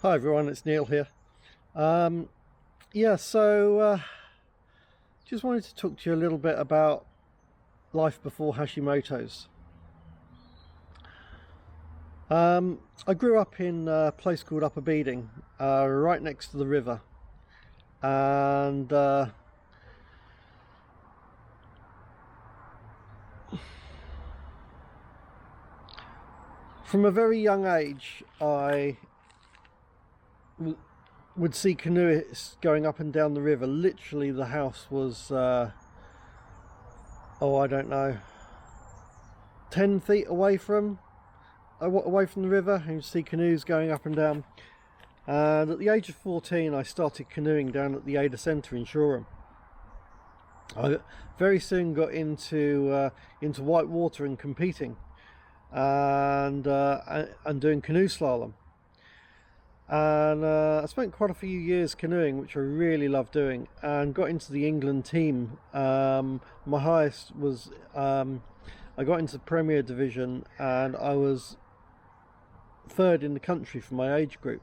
Hi everyone, it's Neil here. So just wanted to talk to you a little bit about life before Hashimoto's. I grew up in a place called Upper Beeding, right next to the river, and from a very young age I would see canoeists going up and down the river. Literally the house was I don't know, 10 feet away from the river, and you'd see canoes going up and down. And at the age of 14 I started canoeing down at the Ada Centre in Shoreham. I very soon got into white water and competing, and doing canoe slalom. And I spent quite a few years canoeing, which I really loved doing, and got into the England team. My highest was I got into the Premier Division, and I was third in the country for my age group.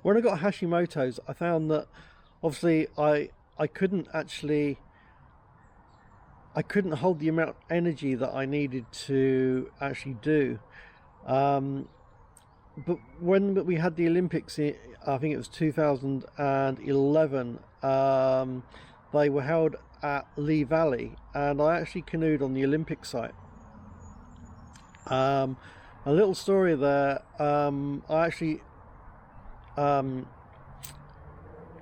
When I got Hashimoto's, I found that obviously I couldn't hold the amount of energy that I needed to actually do. But when we had the Olympics, I think it was 2011, they were held at Lee Valley, and I actually canoed on the Olympic site. A little story there.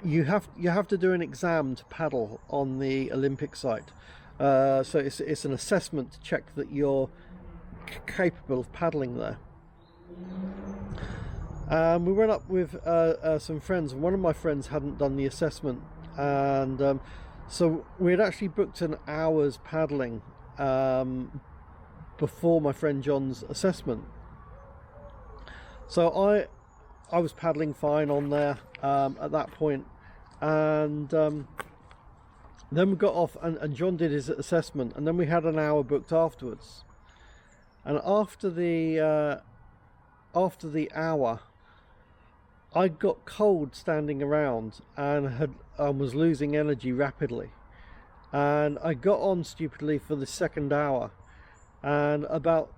You have to do an exam to paddle on the Olympic site. So it's an assessment to check that you're capable of paddling there. We went up with some friends, and one of my friends hadn't done the assessment, and so we had actually booked an hour's paddling before my friend John's assessment. So I was paddling fine on there at that point, and then we got off, and John did his assessment, and then we had an hour booked afterwards. And after the hour, I got cold standing around and was losing energy rapidly, and I got on stupidly for the second hour, and about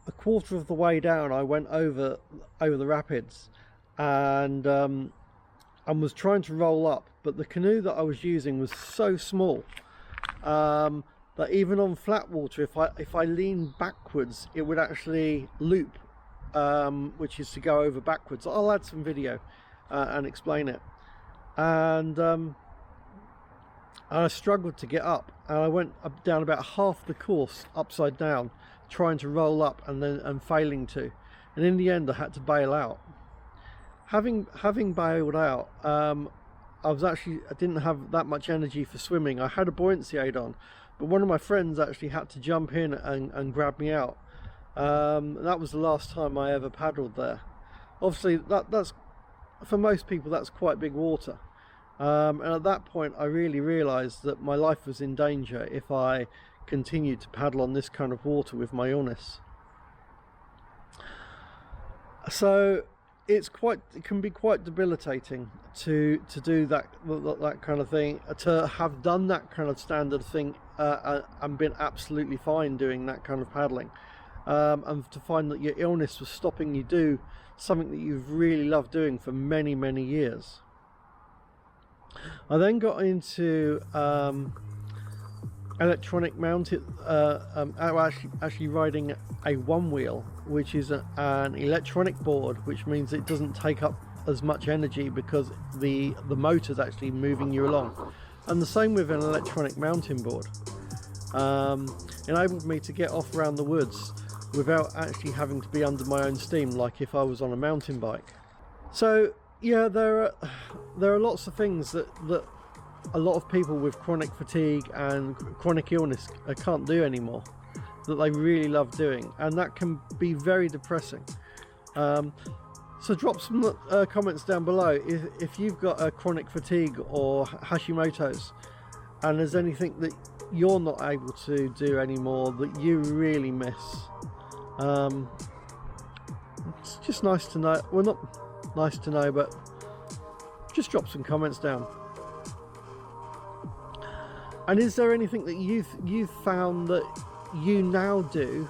a quarter of the way down I went over the rapids, and was trying to roll up, but the canoe that I was using was so small that even on flat water, if I leaned backwards, it would actually loop, which is to go over backwards. I'll add some video and explain it. And I struggled to get up, and I went up down about half the course upside down, trying to roll up and failing to, and in the end I had to bail out. Having bailed out, I didn't have that much energy for swimming. I had a buoyancy aid on, but one of my friends actually had to jump in and grab me out. That was the last time I ever paddled there. Obviously that's for most people that's quite big water, and at that point I really realized that my life was in danger if I continued to paddle on this kind of water with my illness. So it can be quite debilitating to do that kind of thing, to have done that kind of standard thing and been absolutely fine doing that kind of paddling, and to find that your illness was stopping you do something that you've really loved doing for many years. I then got into electronic mounted, actually riding a one wheel, which is an electronic board, which means it doesn't take up as much energy because the motor's actually moving you along. And the same with an electronic mountain board. Enabled me to get off around the woods without actually having to be under my own steam like if I was on a mountain bike. So yeah, there are lots of things that a lot of people with chronic fatigue and chronic illness can't do anymore, that they really love doing, and that can be very depressing. So drop some comments down below if you've got a chronic fatigue or Hashimoto's, and there's anything that you're not able to do anymore that you really miss. it's just nice to know. Well, not nice to know, but just drop some comments down. And is there anything that you've found that you now do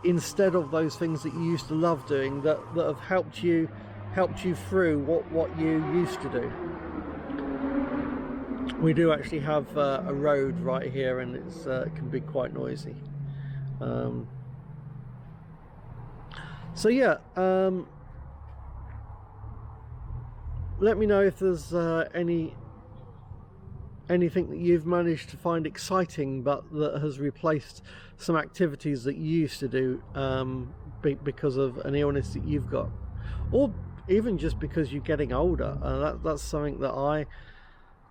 instead of those things that you used to love doing that have helped you through what you used to do? We do actually have a road right here, and it can be quite noisy. So yeah, let me know if there's anything that you've managed to find exciting but that has replaced some activities that you used to do because of an illness that you've got, or even just because you're getting older. That's something that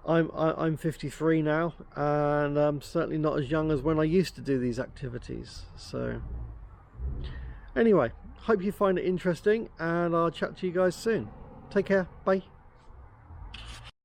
I'm 53 now, and I'm certainly not as young as when I used to do these activities. So anyway, hope you find it interesting, and I'll chat to you guys soon. Take care. Bye.